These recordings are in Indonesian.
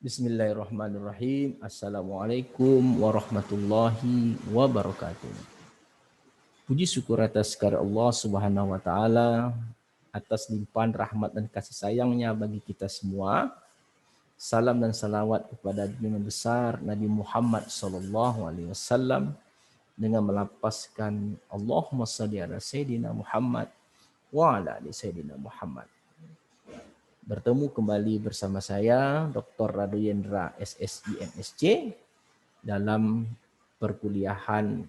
Bismillahirrahmanirrahim. Assalamualaikum warahmatullahi wabarakatuh. Puji syukur atas kehadirat Allah Subhanahu wa taala atas limpahan rahmat dan kasih sayangnya bagi kita semua. Salam dan salawat kepada junjungan besar Nabi Muhammad sallallahu alaihi wasallam dengan melapaskan Allahumma shalli ala sayyidina Muhammad wa ala ali sayyidina Muhammad. Bertemu kembali bersama saya Dr. Radu Yendra SSI MSc dalam perkuliahan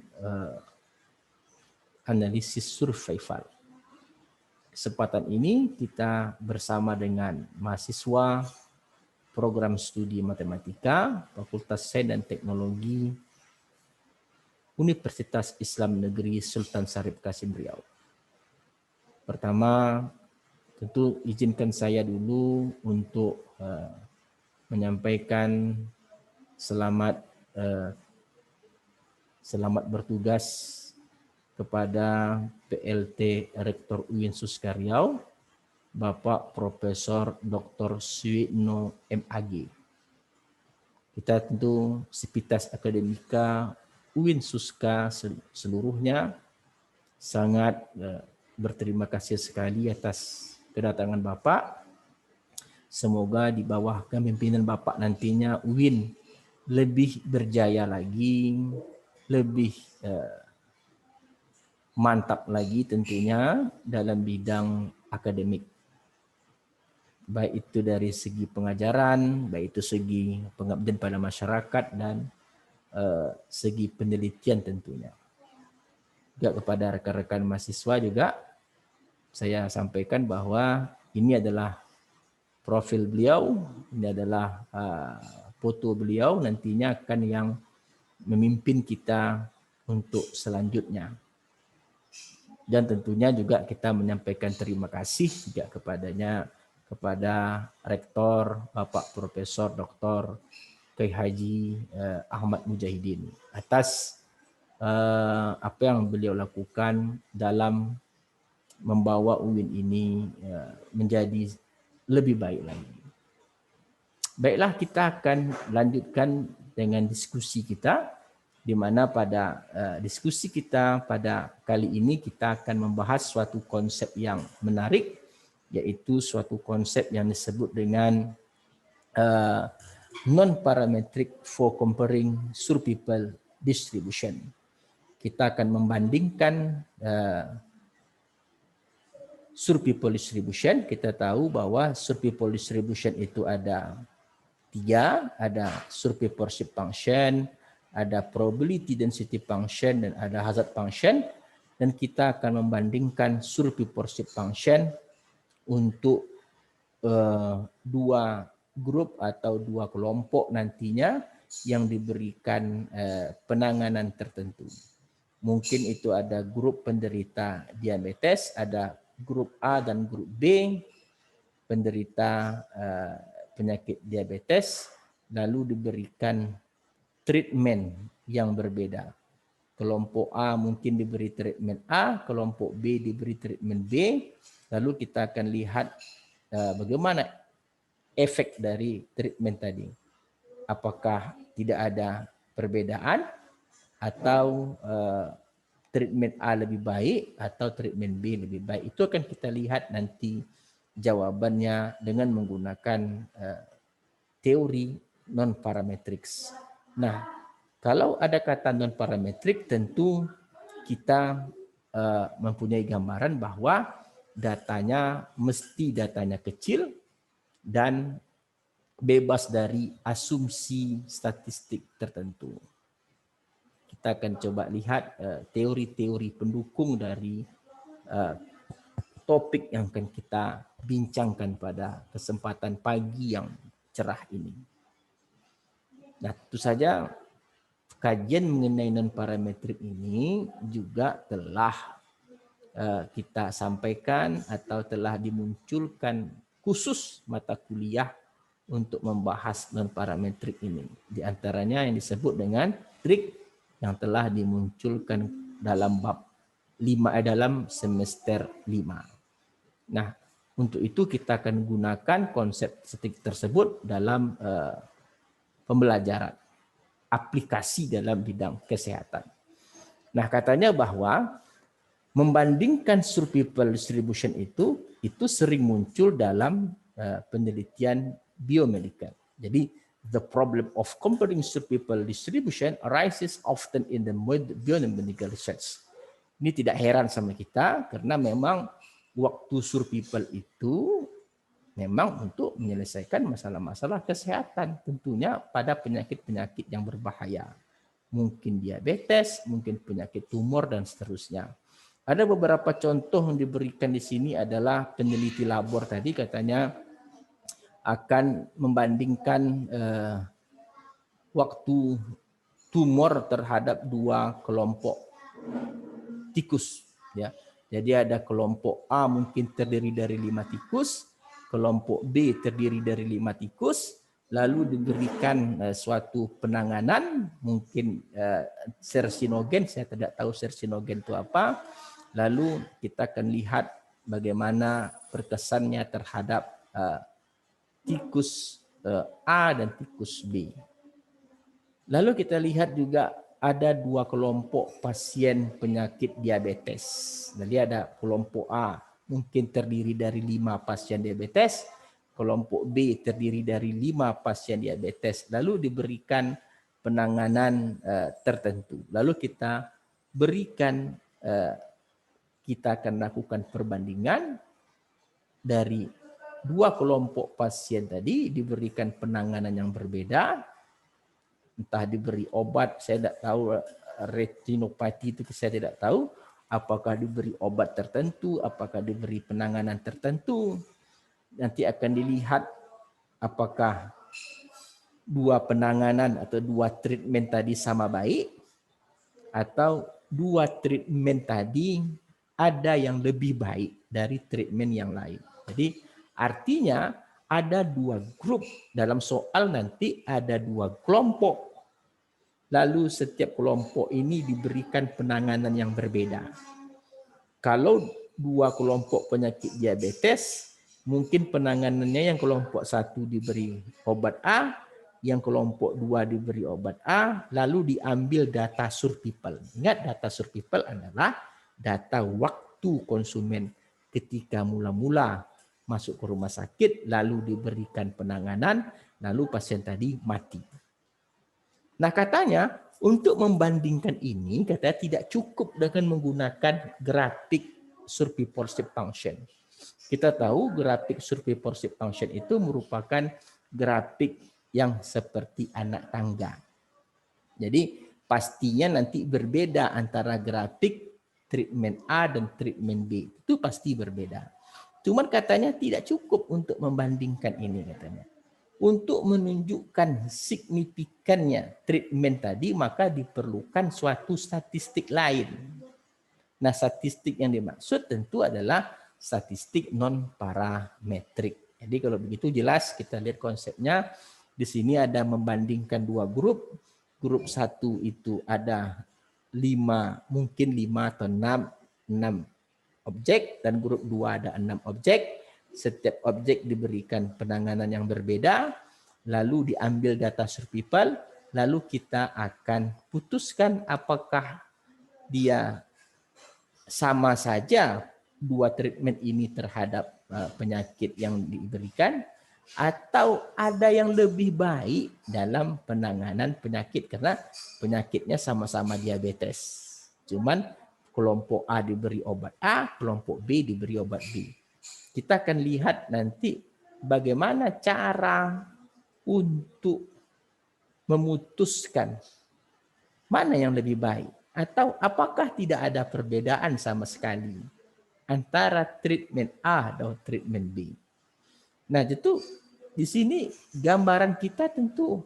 analisis survival. Kesempatan ini kita bersama dengan mahasiswa program studi matematika Fakultas Sains dan Teknologi Universitas Islam Negeri Sultan Syarif Qasim Riau. Pertama, tentu izinkan saya dulu untuk menyampaikan selamat bertugas kepada PLT Rektor UIN Suska Riau, Bapak Profesor Dr. Suwikno MAG. Kita tentu Sivitas Akademika UIN Suska seluruhnya sangat berterima kasih sekali atas kedatangan Bapak. Semoga di bawah kepemimpinan Bapak nantinya UIN lebih berjaya lagi, lebih mantap lagi tentunya dalam bidang akademik. Baik itu dari segi pengajaran, baik itu segi pengabdian pada masyarakat dan segi penelitian tentunya. Juga kepada rekan-rekan mahasiswa juga saya sampaikan bahwa ini adalah profil beliau, ini adalah foto beliau nantinya akan yang memimpin kita untuk selanjutnya. Dan tentunya juga kita menyampaikan terima kasih juga kepada Rektor Bapak Profesor Dr. Kiai Haji Ahmad Mujahidin atas apa yang beliau lakukan dalam membawa UIN ini menjadi lebih baik lagi. Baiklah, kita akan lanjutkan dengan diskusi kita, di mana pada diskusi kita pada kali ini kita akan membahas suatu konsep yang menarik, yaitu suatu konsep yang disebut dengan non-parametric for comparing survival distribution. Kita akan membandingkan survival distribution. Kita tahu bahwa survival distribution itu ada 3, ada survivorship function, ada probability density function, dan ada hazard function. Dan kita akan membandingkan survivorship function untuk dua grup atau dua kelompok nantinya yang diberikan penanganan tertentu. Mungkin itu ada grup penderita diabetes, ada grup A dan grup B penderita penyakit diabetes, lalu diberikan treatment yang berbeda. Kelompok A mungkin diberi treatment A, kelompok B diberi treatment B, lalu kita akan lihat bagaimana efek dari treatment tadi. Apakah tidak ada perbedaan atau treatment A lebih baik atau treatment B lebih baik. Itu akan kita lihat nanti jawabannya dengan menggunakan teori non-parametrics. Nah, kalau ada kata non-parametrik, tentu kita mempunyai gambaran bahwa datanya mesti datanya kecil dan bebas dari asumsi statistik tertentu. Kita akan coba lihat teori-teori pendukung dari topik yang akan kita bincangkan pada kesempatan pagi yang cerah ini. Nah, tentu saja kajian mengenai non-parametrik ini juga telah kita sampaikan atau telah dimunculkan khusus mata kuliah untuk membahas non-parametrik ini. Di antaranya yang disebut dengan trik yang telah dimunculkan dalam bab 5 dalam semester 5. Nah, untuk itu kita akan gunakan konsep tersebut dalam pembelajaran, aplikasi dalam bidang kesehatan. Nah, katanya bahwa membandingkan survival distribution itu sering muncul dalam penelitian biomedical. Jadi, the problem of comparing survival distribution arises often in the biomedical research. Ini tidak heran sama kita karena memang waktu survival itu memang untuk menyelesaikan masalah-masalah kesehatan, tentunya pada penyakit-penyakit yang berbahaya. Mungkin diabetes, mungkin penyakit tumor, dan seterusnya. Ada beberapa contoh yang diberikan di sini adalah peneliti labor tadi katanya akan membandingkan waktu tumor terhadap dua kelompok tikus. Ya. Jadi ada kelompok A mungkin terdiri dari 5 tikus, kelompok B terdiri dari 5 tikus, lalu diberikan suatu penanganan, mungkin sersinogen, saya tidak tahu sersinogen itu apa, lalu kita akan lihat bagaimana perkesannya terhadap tikus A dan tikus B. Lalu kita lihat juga ada dua kelompok pasien penyakit diabetes. Jadi ada kelompok A mungkin terdiri dari 5 pasien diabetes, kelompok B terdiri dari 5 pasien diabetes. Lalu diberikan penanganan tertentu. Lalu kita berikan, kita akan lakukan perbandingan dari dua kelompok pasien tadi, diberikan penanganan yang berbeda. Entah diberi obat, saya tidak tahu, retinopati itu saya tidak tahu, apakah diberi obat tertentu, apakah diberi penanganan tertentu. Nanti akan dilihat apakah dua penanganan atau dua treatment tadi sama baik, atau dua treatment tadi ada yang lebih baik dari treatment yang lain. Jadi artinya ada dua grup dalam soal, nanti ada dua kelompok. Lalu setiap kelompok ini diberikan penanganan yang berbeda. Kalau dua kelompok penyakit diabetes, mungkin penanganannya yang kelompok 1 diberi obat A, yang kelompok 2 diberi obat A, lalu diambil data survival. Ingat, data survival adalah data waktu konsumen ketika mula-mula masuk ke rumah sakit, lalu diberikan penanganan, lalu pasien tadi mati. Nah, katanya untuk membandingkan ini, katanya tidak cukup dengan menggunakan grafik survivorship function. Kita tahu grafik survivorship function itu merupakan grafik yang seperti anak tangga. Jadi pastinya nanti berbeda antara grafik treatment A dan treatment B. Itu pasti berbeda. Cuman katanya tidak cukup untuk membandingkan ini katanya. Untuk menunjukkan signifikannya treatment tadi, maka diperlukan suatu statistik lain. Nah, statistik yang dimaksud tentu adalah statistik non-parametrik. Jadi kalau begitu jelas kita lihat konsepnya. Di sini ada membandingkan dua grup. Grup 1 itu ada 5, mungkin 5 atau 6 objek, dan grup 2 ada 6 objek. Setiap objek diberikan penanganan yang berbeda, lalu diambil data survival, lalu kita akan putuskan apakah dia sama saja dua treatment ini terhadap penyakit yang diberikan, atau ada yang lebih baik dalam penanganan penyakit karena penyakitnya sama-sama diabetes. Cuman kelompok A diberi obat A, kelompok B diberi obat B. Kita akan lihat nanti bagaimana cara untuk memutuskan mana yang lebih baik, atau apakah tidak ada perbedaan sama sekali antara treatment A dan treatment B. Nah, itu di sini gambaran kita tentu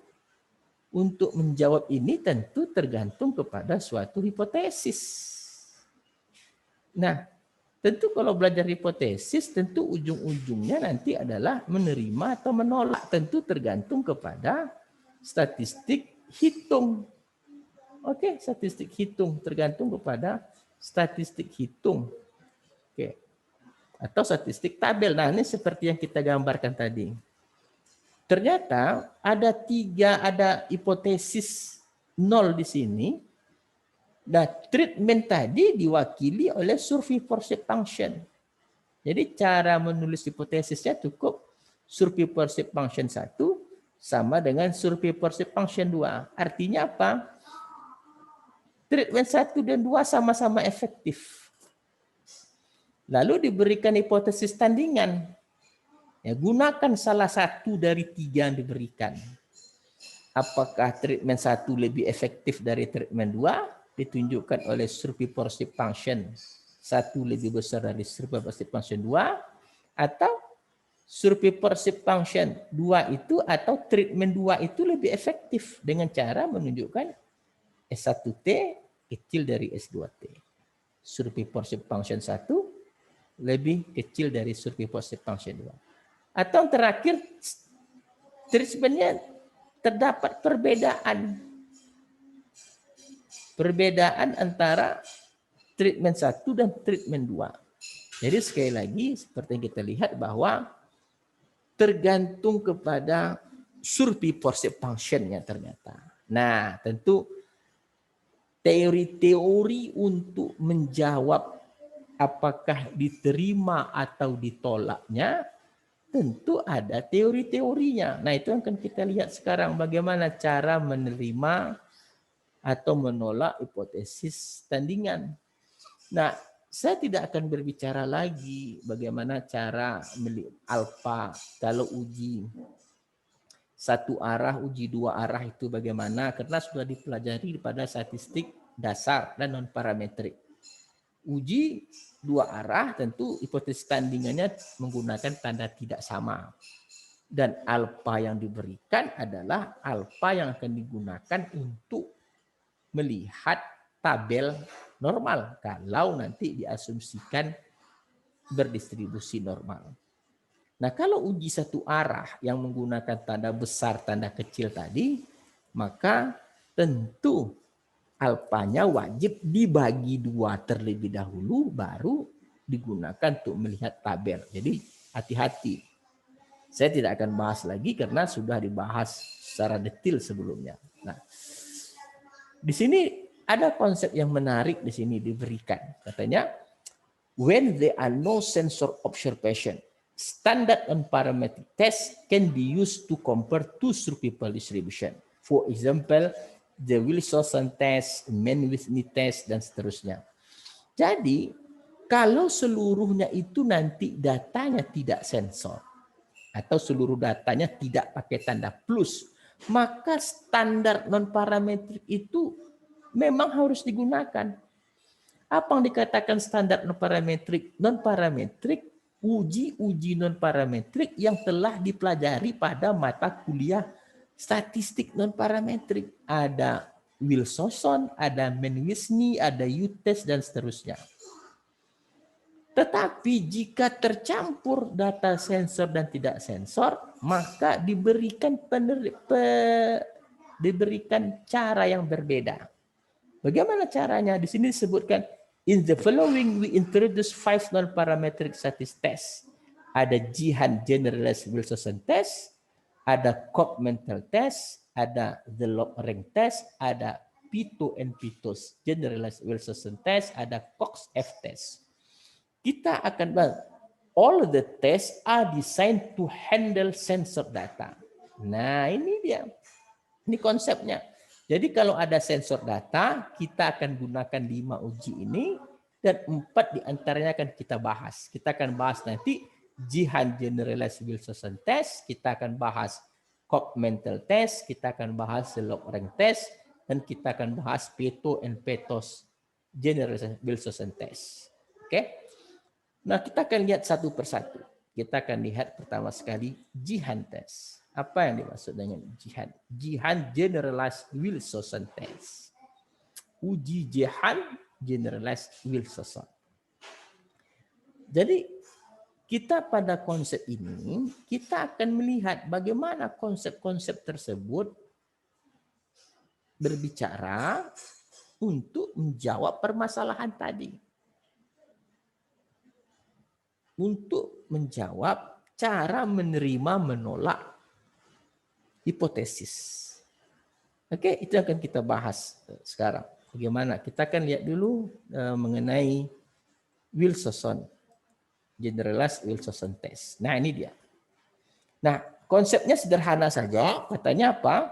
untuk menjawab ini tentu tergantung kepada suatu hipotesis. Nah, tentu kalau belajar hipotesis, tentu ujung-ujungnya nanti adalah menerima atau menolak. Tentu tergantung kepada statistik hitung. Oke, statistik hitung. Tergantung kepada statistik hitung. Oke. Atau statistik tabel. Nah, ini seperti yang kita gambarkan tadi. ternyata ada hipotesis nol di sini. Nah, treatment tadi diwakili oleh survei force function. Jadi cara menulis hipotesisnya cukup survei force function 1 sama dengan survei force function 2. Artinya apa? Treatment 1 dan 2 sama-sama efektif. Lalu diberikan hipotesis tandingan. Ya, gunakan salah satu dari 3 yang diberikan. Apakah treatment 1 lebih efektif dari treatment 2? Ditunjukkan oleh survei force function 1 lebih besar dari survei force function 2, atau survei force function 2 itu atau treatment 2 itu lebih efektif dengan cara menunjukkan S1T kecil dari S2T. Survei force function 1 lebih kecil dari survei force function 2. Atau yang terakhir, treatmentnya terdapat perbedaan antara treatment 1 dan treatment 2. Jadi sekali lagi seperti yang kita lihat bahwa tergantung kepada survei force function-nya ternyata. Nah, tentu teori-teori untuk menjawab apakah diterima atau ditolaknya tentu ada teori-teorinya. Nah, itu yang akan kita lihat sekarang, bagaimana cara menerima atau menolak hipotesis tandingan. Nah, saya tidak akan berbicara lagi bagaimana cara alfa kalau uji satu arah, uji dua arah itu bagaimana, karena sudah dipelajari pada statistik dasar dan non-parametrik. Uji dua arah tentu hipotesis tandingannya menggunakan tanda tidak sama. Dan alfa yang diberikan adalah alfa yang akan digunakan untuk melihat tabel normal kalau nanti diasumsikan berdistribusi normal. Nah, kalau uji satu arah yang menggunakan tanda besar, tanda kecil tadi, maka tentu alfanya wajib dibagi 2 terlebih dahulu, baru digunakan untuk melihat tabel. Jadi hati-hati. Saya tidak akan bahas lagi karena sudah dibahas secara detail sebelumnya. Nah, di sini ada konsep yang menarik di sini diberikan. Katanya, when there are no sensor observation, standard non-parametric test can be used to compare two survivable distribution. For example, the Wilson test, Mann-Whitney test, dan seterusnya. Jadi, kalau seluruhnya itu nanti datanya tidak sensor, atau seluruh datanya tidak pakai tanda plus, maka standar non-parametrik itu memang harus digunakan. Apa yang dikatakan standar non-parametrik? Non-parametrik, uji non-parametrik yang telah dipelajari pada mata kuliah statistik non-parametrik. Ada Wilson, ada Mann-Whitney, ada U-test, dan seterusnya. Tetapi jika tercampur data sensor dan tidak sensor, maka diberikan cara yang berbeda. Bagaimana caranya? Di sini disebutkan, in the following we introduce 5 non-parametric statistic tests. Ada Jihan Generalized Wilson test, ada Cobb mental test, ada the log rank test, ada P2 and P2 Generalized Wilson test, ada Cox F test. Kita akan bahas, all the tests are designed to handle sensor data. Nah, ini dia. Ini konsepnya. Jadi kalau ada sensor data, kita akan gunakan 5 uji ini, dan 4 diantaranya akan kita bahas. Kita akan bahas nanti Jihan Generalized Wilson test, kita akan bahas Cobb mental test, kita akan bahas log rank test, dan kita akan bahas P2 and P2 Generalized Wilson test. Oke? Nah, kita akan lihat satu persatu. Kita akan lihat pertama sekali Jihan test. Apa yang dimaksud dengan Jihan? Jihan Generalized Wilson test. Uji Jihan Generalized Wilson. Jadi kita pada konsep ini, kita akan melihat bagaimana konsep-konsep tersebut berbicara untuk menjawab permasalahan tadi. Untuk menjawab cara menerima menolak hipotesis. Oke, itu akan kita bahas sekarang. Bagaimana? Kita akan lihat dulu mengenai Wilson, Generalized Wilson Test. Nah, ini dia. Nah, konsepnya sederhana saja. Katanya apa?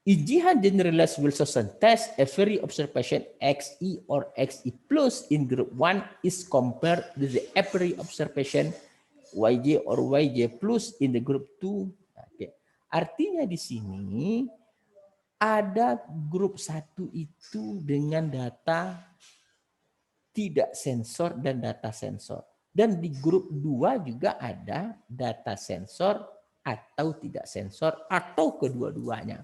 In Jihan Generalized Wilson Test, every observation XE or XE plus in group 1 is compared with the every observation YJ or YJ plus in the group 2. Oke. Artinya di sini ada grup 1 itu dengan data tidak sensor dan data sensor. Dan di grup 2 juga ada data sensor atau tidak sensor atau kedua-duanya.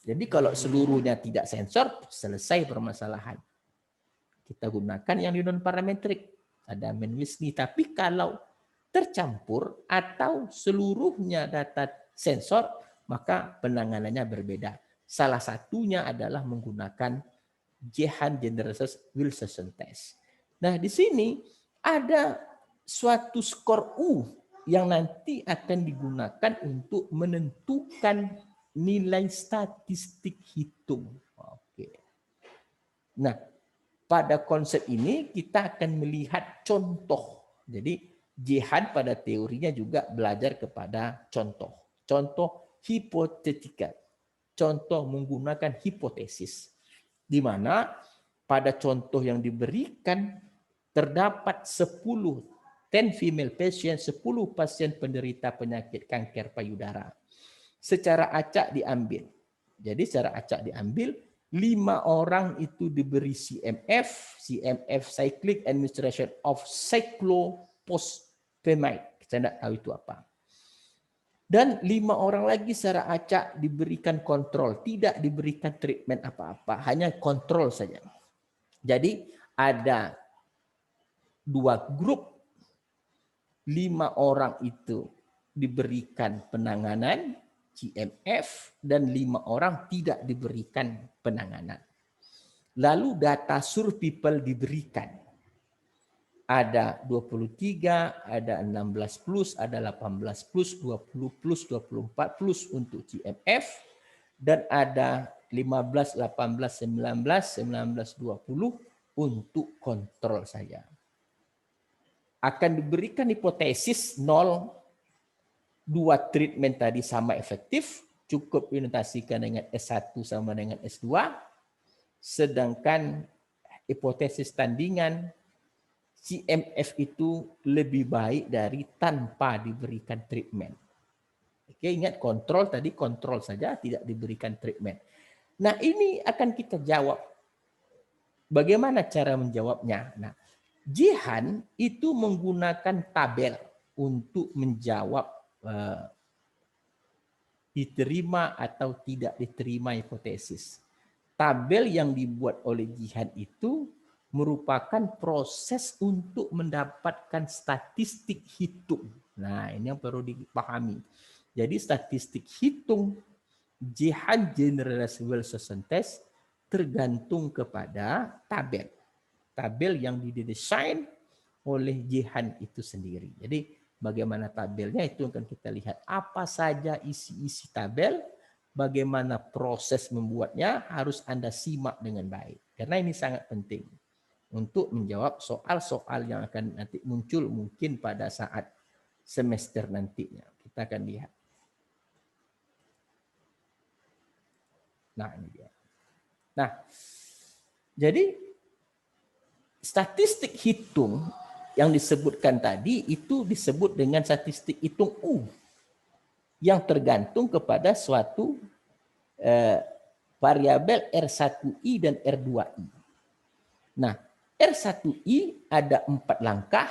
Jadi kalau seluruhnya tidak sensor, selesai permasalahan. Kita gunakan yang non parametrik, ada Mann-Whitney. Tapi kalau tercampur atau seluruhnya data sensor, maka penanganannya berbeda. Salah satunya adalah menggunakan Jihan Generalized Wilson Test. Nah, di sini ada suatu skor U yang nanti akan digunakan untuk menentukan nilai statistik hitung. Oke. Nah, pada konsep ini kita akan melihat contoh. Jadi Jihan pada teorinya juga belajar kepada contoh. Contoh hipotetika. Contoh menggunakan hipotesis. Di mana pada contoh yang diberikan terdapat 10 female patient, 10 pasien penderita penyakit kanker payudara. Secara acak diambil. Jadi secara acak diambil, 5 orang itu diberi CMF cyclic administration of cyclophosphamide. Saya tidak tahu itu apa. Dan 5 orang lagi secara acak diberikan kontrol, tidak diberikan treatment apa-apa, hanya kontrol saja. Jadi ada 2 grup, 5 orang itu diberikan penanganan CMF dan 5 orang tidak diberikan penanganan. Lalu data survival diberikan. Ada 23, ada 16 plus, ada 18 plus, 20 plus, 24 plus untuk CMF, dan ada 15, 18, 19, 19, 20 untuk kontrol saja. Akan diberikan hipotesis 0, 2 treatment tadi sama efektif, cukup dinotasikan dengan S1 sama dengan S2, sedangkan hipotesis tandingan CMF itu lebih baik dari tanpa diberikan treatment. Oke, ingat kontrol tadi kontrol saja, tidak diberikan treatment. Nah, ini akan kita jawab. Bagaimana cara menjawabnya? Nah, Jihan itu menggunakan tabel untuk menjawab diterima atau tidak diterima hipotesis. Tabel yang dibuat oleh Jihan itu merupakan proses untuk mendapatkan statistik hitung. Nah, ini yang perlu dipahami. Jadi statistik hitung Jihan Generalized Wilson Test tergantung kepada tabel. Tabel yang didesain oleh Jihan itu sendiri. Jadi bagaimana tabelnya itu akan kita lihat. Apa saja isi-isi tabel, bagaimana proses membuatnya harus Anda simak dengan baik. Karena ini sangat penting untuk menjawab soal-soal yang akan nanti muncul mungkin pada saat semester nantinya. Kita akan lihat. Nah, ini dia. Nah, jadi statistik hitung yang disebutkan tadi itu disebut dengan statistik hitung U yang tergantung kepada suatu variabel R1I dan R2I. Nah, R1I ada 4 langkah,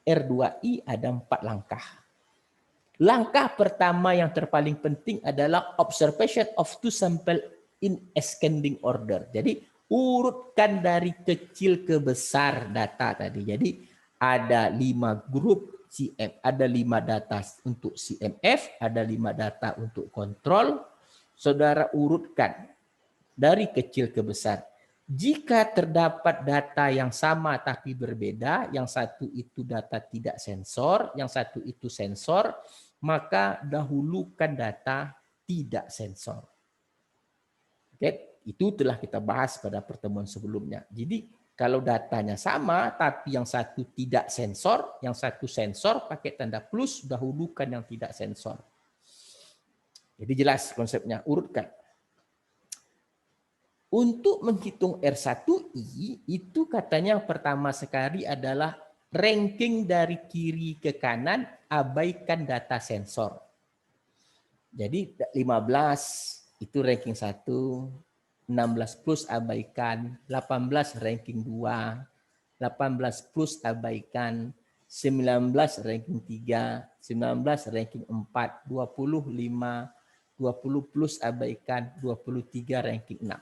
R2I ada 4 langkah. Langkah pertama yang terpaling penting adalah observation of 2 sample in ascending order. Jadi urutkan dari kecil ke besar data tadi. Jadi ada 5 grup CM, ada 5 data untuk CMF, ada 5 data untuk kontrol. Saudara urutkan dari kecil ke besar. Jika terdapat data yang sama tapi berbeda, yang satu itu data tidak sensor, yang satu itu sensor, maka dahulukan data tidak sensor. Oke, itu telah kita bahas pada pertemuan sebelumnya. Jadi kalau datanya sama, tapi yang satu tidak sensor, yang satu sensor pakai tanda plus, dahulukan yang tidak sensor. Jadi jelas konsepnya, urutkan. Untuk menghitung R1I, itu katanya yang pertama sekali adalah ranking dari kiri ke kanan, abaikan data sensor. Jadi 15 itu ranking 1, 16 plus abaikan, 18 ranking 2, 18 plus abaikan, 19 ranking 3, 19 ranking 4, 25, 20 plus abaikan, 23 ranking 6.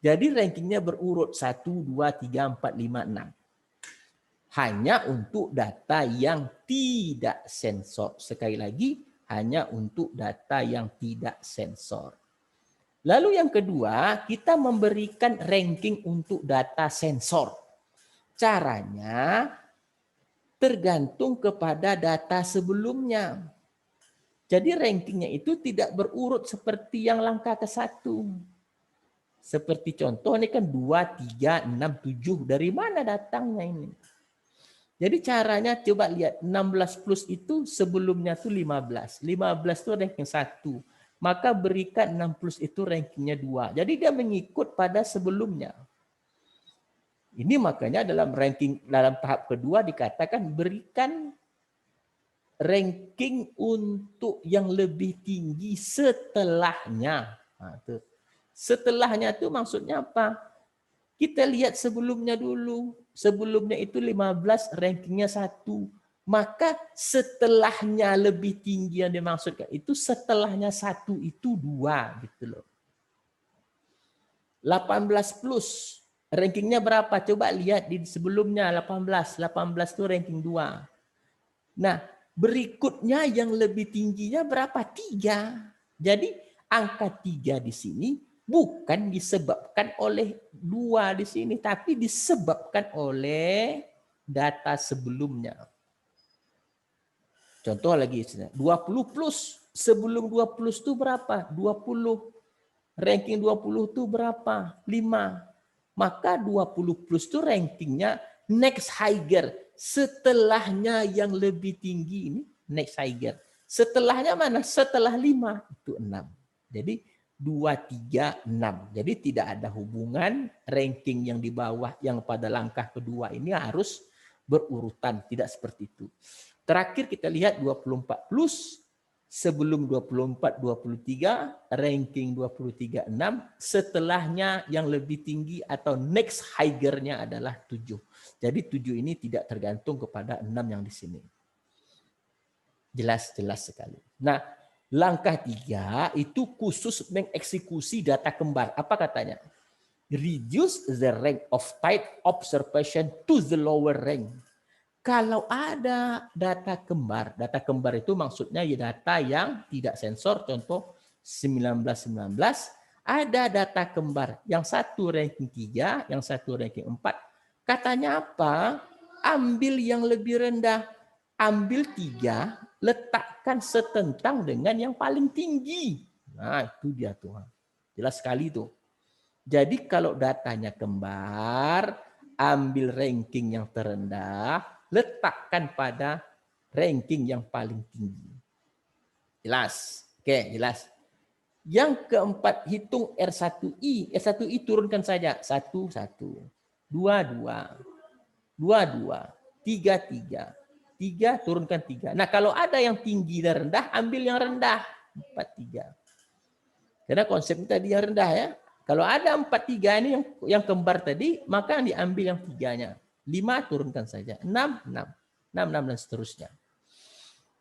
Jadi rankingnya berurut 1, 2, 3, 4, 5, 6. Hanya untuk data yang tidak sensor. Sekali lagi, hanya untuk data yang tidak sensor. Lalu yang kedua, kita memberikan ranking untuk data sensor. Caranya tergantung kepada data sebelumnya. Jadi rankingnya itu tidak berurut seperti yang langkah ke-1. Seperti contoh ini kan 2, 3, 6, 7. Dari mana datangnya ini? Jadi caranya coba lihat 16 plus itu sebelumnya tuh 15. 15 itu ranking 1. Maka berikan 6 plus itu rankingnya 2. Jadi dia mengikut pada sebelumnya. Ini makanya dalam ranking dalam tahap kedua dikatakan berikan ranking untuk yang lebih tinggi setelahnya. Nah, tuh. Setelahnya itu maksudnya apa? Kita lihat sebelumnya dulu. Sebelumnya itu 15, rankingnya 1. Maka setelahnya lebih tinggi yang dimaksudkan itu setelahnya 1 itu 2 gitu loh. 18 plus rankingnya berapa? Coba lihat di sebelumnya 18. 18 itu ranking 2. Nah, berikutnya yang lebih tingginya berapa? 3. Jadi angka 3 di sini bukan disebabkan oleh 2 di sini, tapi disebabkan oleh data sebelumnya. Contoh lagi, 20 plus. Sebelum 20 itu berapa? 20. Ranking 20 itu berapa? 5. Maka 20 plus itu rankingnya next higher. Setelahnya yang lebih tinggi ini next higher. Setelahnya mana? Setelah 5 itu 6. Jadi 2, 3, 6. Jadi tidak ada hubungan ranking yang di bawah yang pada langkah kedua ini harus berurutan. Tidak seperti itu. Terakhir kita lihat 24 plus. Sebelum 24, 23, ranking 23, 6. Setelahnya yang lebih tinggi atau next higher-nya adalah 7. Jadi 7 ini tidak tergantung kepada 6 yang di sini. Jelas sekali. Nah, langkah 3 itu khusus mengeksekusi data kembar. Apa katanya? Reduce the rank of tight observation to the lower rank. Kalau ada data kembar itu maksudnya ya data yang tidak sensor, contoh 1919, ada data kembar, yang satu ranking 3, yang satu ranking 4. Katanya apa? Ambil yang lebih rendah, ambil 3, letakkan setentang dengan yang paling tinggi. Nah, itu dia Tuhan. Jelas sekali tuh. Jadi kalau datanya kembar, ambil ranking yang terendah, letakkan pada ranking yang paling tinggi. Jelas? Oke, jelas. Yang keempat, hitung R1I. R1I turunkan saja. 1, 1. 2, 2. 2, 2. 3, 3. 3, turunkan 3. Nah, kalau ada yang tinggi dan rendah, ambil yang rendah. 4, 3. Karena konsepnya tadi yang rendah ya. Kalau ada 4, 3 ini yang kembar tadi, maka diambil yang 3-nya. 5, turunkan saja. 6, 6. 6, 6, dan seterusnya.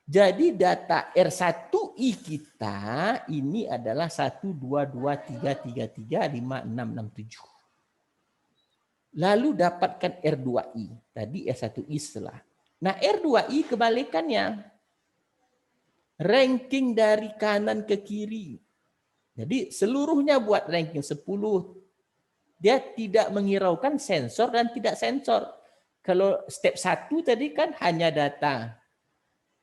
Jadi data R1I kita ini adalah 1, 2, 2, 3, 3, 3, 5, 6, 6, 7. Lalu dapatkan R2I. Tadi R1I setelah. Nah, R2I kebalikannya. Ranking dari kanan ke kiri. Jadi seluruhnya buat ranking 10. Dia tidak menghiraukan sensor dan tidak sensor. Kalau step 1 tadi kan hanya data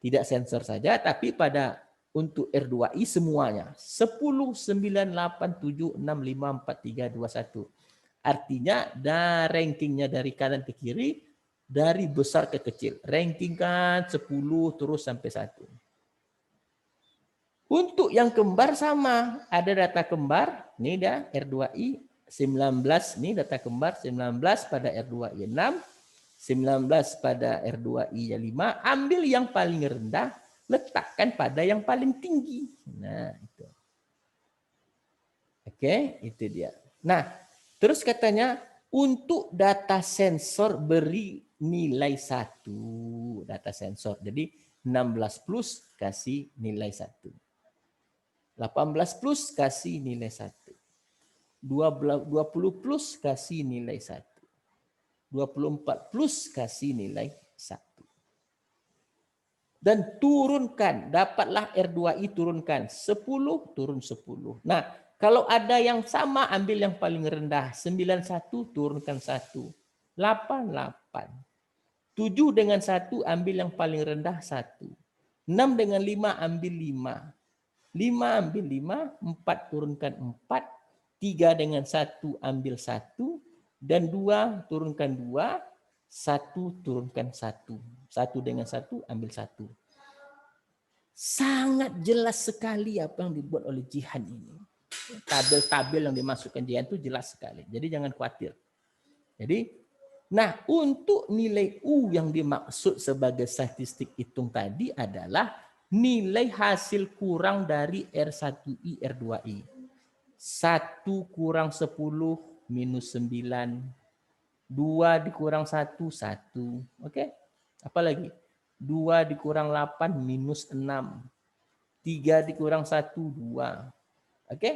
tidak sensor saja, tapi pada untuk R2I semuanya 10, 9, 8, 7, 6, 5, 4, 3, 2, 1. Artinya rankingnya dari kanan ke kiri, dari besar ke kecil. Ranking kan 10 terus sampai 1. Untuk yang kembar sama, ada data kembar, ini dah R2I 19, ini data kembar 19 pada R2I 6, 19 pada R2I 5, ambil yang paling rendah, letakkan pada yang paling tinggi. Nah, itu. Oke, itu dia. Nah, terus katanya untuk data sensor beri nilai 1. Data sensor. Jadi 16 plus kasih nilai 1. 18 plus kasih nilai 1. 20 plus kasih nilai 1. 24 plus kasih nilai 1. Dan turunkan, dapatlah R2I turunkan 10, turun 10. Nah, kalau ada yang sama, ambil yang paling rendah. 91, turunkan 1. 88. 7 dengan 1, ambil yang paling rendah 1. 6 dengan 5, ambil 5. 5 ambil 5, 4 turunkan 4. 3 dengan 1, ambil 1. Dan 2 turunkan 2. 1 turunkan 1. 1 dengan 1, ambil 1. Sangat jelas sekali apa yang dibuat oleh Jihan ini. Tabel-tabel yang dimasukkan Jihan itu jelas sekali. Jadi jangan khawatir. Jadi, nah untuk nilai U yang dimaksud sebagai statistik hitung tadi adalah nilai hasil kurang dari R1I, R2I. 1 kurang 10 minus 9. 2 dikurang 1, 1. Oke? Apa lagi? 2 dikurang 8 minus 6. 3 dikurang 1, 2. Oke?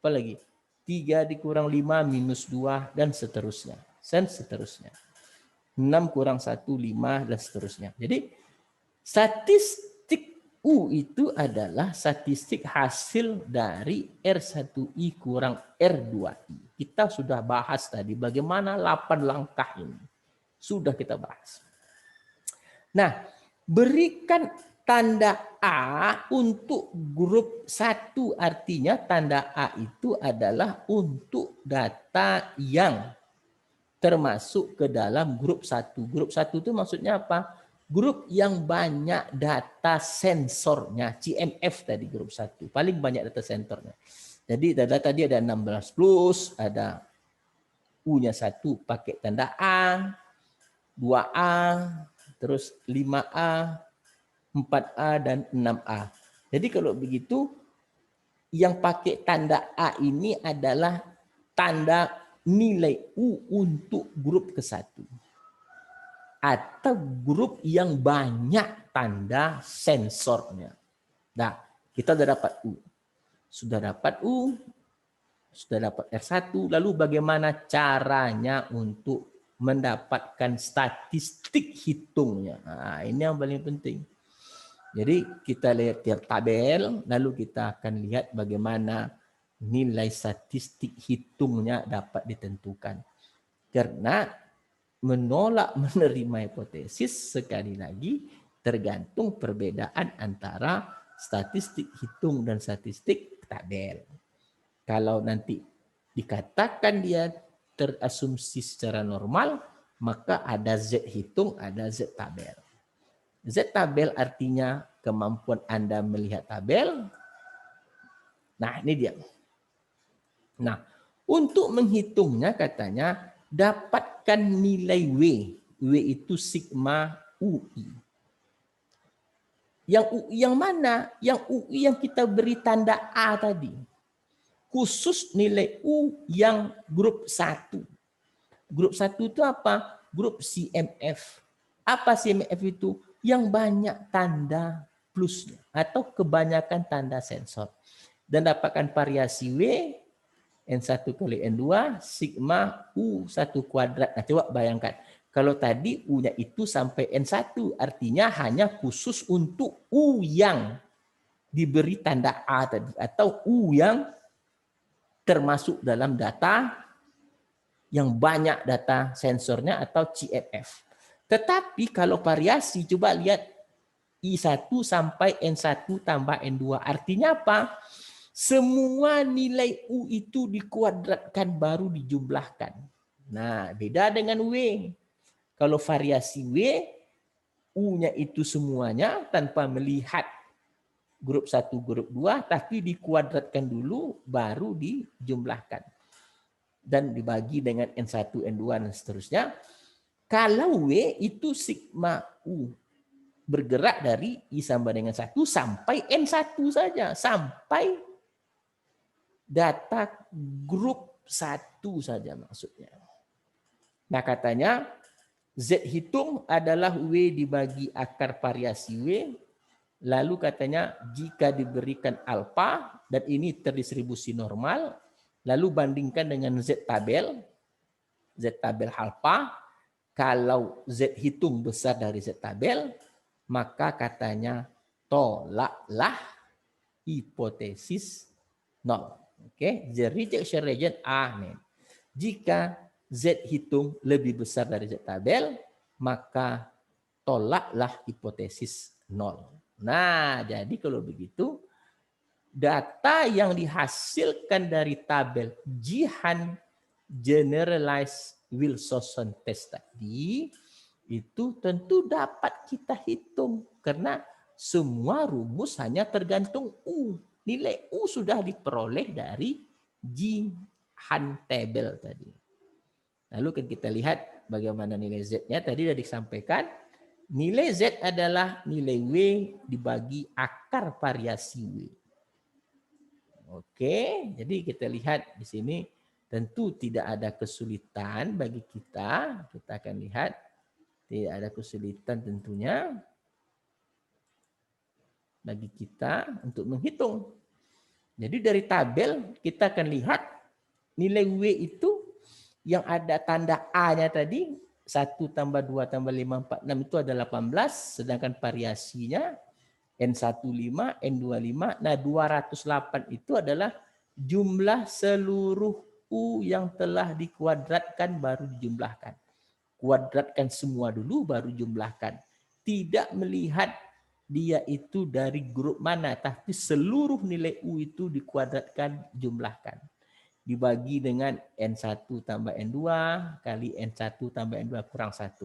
Apa lagi? 3 dikurang 5 minus 2 dan seterusnya. Dan seterusnya. 6 kurang 1, 5 dan seterusnya. Jadi statistik U itu adalah statistik hasil dari R1I kurang R2I. Kita sudah bahas tadi bagaimana 8 langkah ini. Sudah kita bahas. Nah, berikan tanda A untuk grup 1. Artinya tanda A itu adalah untuk data yang termasuk ke dalam grup 1. Grup 1 itu maksudnya apa? Grup yang banyak data sensornya. CMF tadi grup 1. Paling banyak data sensornya. Jadi data tadi ada 16 plus, ada U-nya 1 pakai tanda A, 2A, terus 5A, 4A, dan 6A. Jadi kalau begitu, yang pakai tanda A ini adalah tanda nilai U untuk grup ke-1. Atau grup yang banyak tanda sensornya. Nah, kita sudah dapat U. Sudah dapat U, sudah dapat R1, lalu bagaimana caranya untuk mendapatkan statistik hitungnya? Nah, ini yang paling penting. Jadi kita lihat tabel, lalu kita akan lihat bagaimana nilai statistik hitungnya dapat ditentukan. Karena menolak menerima hipotesis sekali lagi tergantung perbedaan antara statistik hitung dan statistik tabel. Kalau nanti dikatakan dia terasumsi secara normal, maka ada Z hitung, ada Z tabel. Z tabel artinya kemampuan Anda melihat tabel. Nah, ini dia. Nah, untuk menghitungnya katanya dapatkan nilai W. W itu sigma UI. Yang UI yang mana? Yang UI yang kita beri tanda A tadi. Khusus nilai U yang grup 1. Grup 1 itu apa? Grup CMF. Apa CMF itu? Yang banyak tanda plusnya atau kebanyakan tanda sensor. Dan dapatkan variasi W, N1 kali N2, sigma U1 kuadrat. Nah, coba bayangkan. Kalau tadi U-nya itu sampai N1, artinya hanya khusus untuk U yang diberi tanda A tadi. Atau U yang termasuk dalam data yang banyak data sensornya atau CMF. Tetapi kalau variasi, coba lihat I1 sampai N1 tambah N2. Artinya apa? Semua nilai U itu dikuadratkan baru dijumlahkan. Nah, beda dengan W. Kalau variasi W, U-nya itu semuanya tanpa melihat grup 1, grup 2, tapi dikuadratkan dulu baru dijumlahkan. Dan dibagi dengan N1, N2, dan seterusnya. Kalau W itu sigma U bergerak dari I sama dengan 1 sampai N1 saja. Sampai data grup 1 saja maksudnya. Nah katanya Z hitung adalah W dibagi akar variasi W. Lalu katanya jika diberikan alfa dan ini terdistribusi normal. Lalu bandingkan dengan Z tabel alfa. Kalau Z hitung besar dari Z tabel, maka katanya tolaklah hipotesis nol. Oke, the rejection region amen. Jika Z hitung lebih besar dari Z tabel, maka tolaklah hipotesis nol. Nah, jadi kalau begitu, data yang dihasilkan dari tabel Jihan Generalized Wilson Test tadi itu tentu dapat kita hitung karena semua rumus hanya tergantung U. Nilai U sudah diperoleh dari Jihan table tadi. Lalu kan kita lihat bagaimana nilai Z-nya tadi sudah disampaikan. Nilai Z adalah nilai W dibagi akar variasi W. Oke, jadi kita lihat di sini tentu tidak ada kesulitan bagi kita. Kita akan lihat tidak ada kesulitan tentunya bagi kita untuk menghitung. Jadi dari tabel kita akan lihat nilai W itu yang ada tanda A-nya tadi 1 tambah 2 tambah 5 4 6 itu ada 18, sedangkan variasinya N1 5, N2 5. Nah, 208 itu adalah jumlah seluruh U yang telah dikuadratkan baru dijumlahkan. Kuadratkan semua dulu baru jumlahkan. Tidak melihat dia itu dari grup mana, tapi seluruh nilai U itu dikuadratkan, jumlahkan. Dibagi dengan N1 tambah N2 kali N1 tambah N2 kurang 1.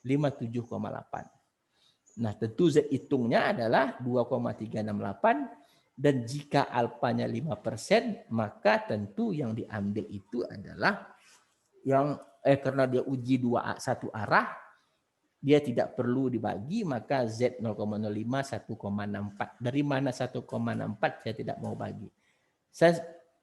57,8. Nah, tentu Z hitungnya adalah 2,368 dan jika alfanya 5%, maka tentu yang diambil itu adalah yang karena dia uji satu arah, dia tidak perlu dibagi, maka Z 0,05 1,64. Dari mana 1,64 saya tidak mau bagi.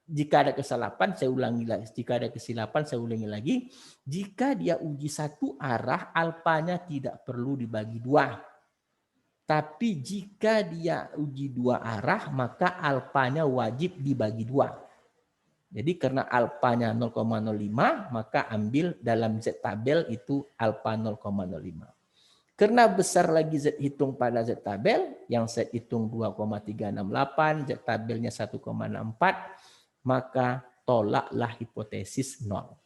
Jika ada kesalahan saya ulangi lagi. Jika ada kesilapan saya ulangi lagi. Jika dia uji satu arah, alfanya tidak perlu dibagi 2. Tapi jika dia uji 2 arah, maka alfanya wajib dibagi 2. Jadi karena alfanya 0,05, maka ambil dalam Z tabel itu alfa 0,05. Karena besar lagi Z hitung pada Z tabel, yang Z hitung 2,368, Z tabelnya 1,64, maka tolaklah hipotesis 0.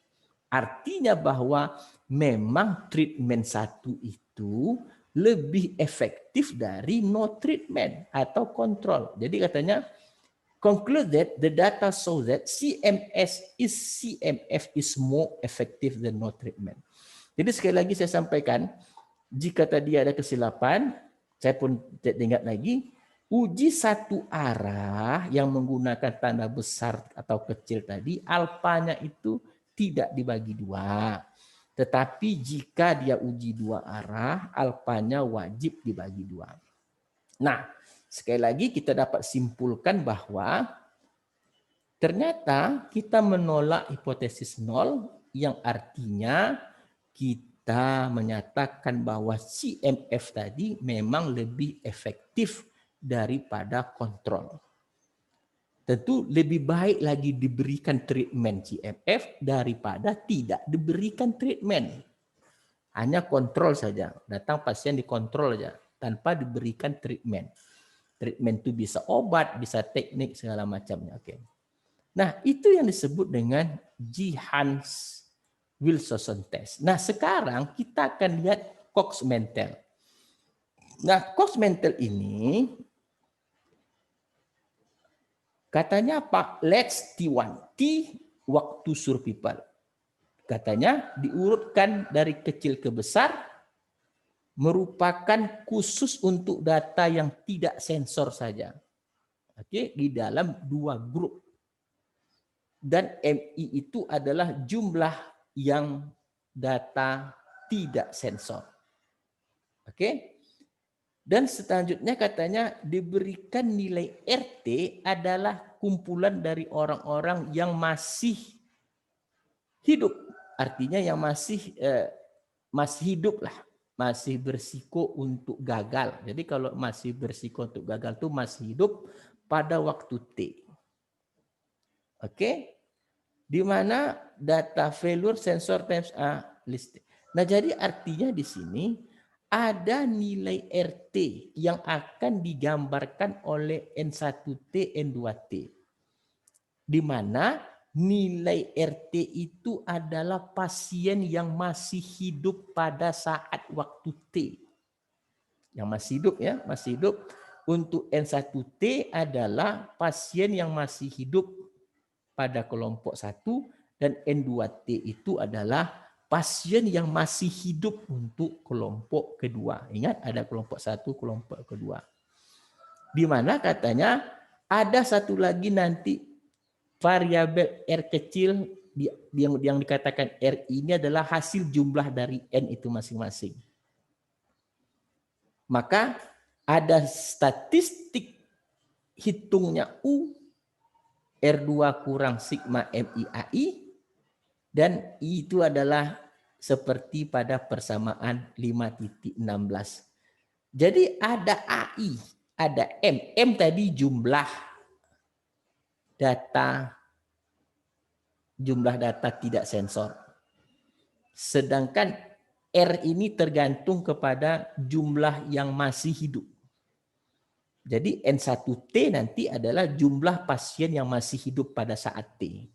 Artinya bahwa memang treatment 1 itu lebih efektif dari no treatment atau kontrol. Jadi katanya, conclude that the data show that CMF is more effective than no treatment. Jadi sekali lagi saya sampaikan, jika tadi ada kesilapan, saya pun tidak ingat lagi, uji satu arah yang menggunakan tanda besar atau kecil tadi, alfanya itu tidak dibagi 2. Tetapi jika dia uji 2 arah, alfanya wajib dibagi 2. Nah, sekali lagi kita dapat simpulkan bahwa ternyata kita menolak hipotesis 0 yang artinya kita menyatakan bahwa CMF tadi memang lebih efektif daripada kontrol. Tentu lebih baik lagi diberikan treatment CMF daripada tidak diberikan treatment. Hanya kontrol saja. Datang pasien dikontrol saja tanpa diberikan treatment. Treatment itu bisa obat, bisa teknik, segala macamnya. Oke. Nah, itu yang disebut dengan Jihan-Wilson test. Nah, sekarang kita akan lihat Cox-Mentel. Nah, cost mental ini katanya Pak Let's T1, T waktu survival. Katanya diurutkan dari kecil ke besar, merupakan khusus untuk data yang tidak sensor saja. Oke, di dalam 2 grup. Dan MI itu adalah jumlah yang data tidak sensor. Oke. Dan selanjutnya katanya diberikan nilai RT adalah kumpulan dari orang-orang yang masih hidup. Artinya yang masih hidup lah. Masih bersiko untuk gagal. Jadi kalau masih bersiko untuk gagal itu masih hidup pada waktu T. Oke? Di mana data failure sensor times A list. Nah, jadi artinya di sini ada nilai RT yang akan digambarkan oleh N1T, N2T. Di mana nilai RT itu adalah pasien yang masih hidup pada saat waktu T. Yang masih hidup ya, masih hidup. Untuk N1T adalah pasien yang masih hidup pada kelompok 1 dan N2T itu adalah pasien yang masih hidup untuk kelompok kedua. Ingat ada kelompok 1, kelompok kedua. Di mana katanya ada satu lagi nanti variabel R kecil yang dikatakan R ini adalah hasil jumlah dari N itu masing-masing. Maka ada statistik hitungnya U R2 kurang sigma MIAI dan I itu adalah seperti pada persamaan 5.16. Jadi ada AI, ada M. M tadi jumlah data tidak sensor. Sedangkan R ini tergantung kepada jumlah yang masih hidup. Jadi N1T nanti adalah jumlah pasien yang masih hidup pada saat T.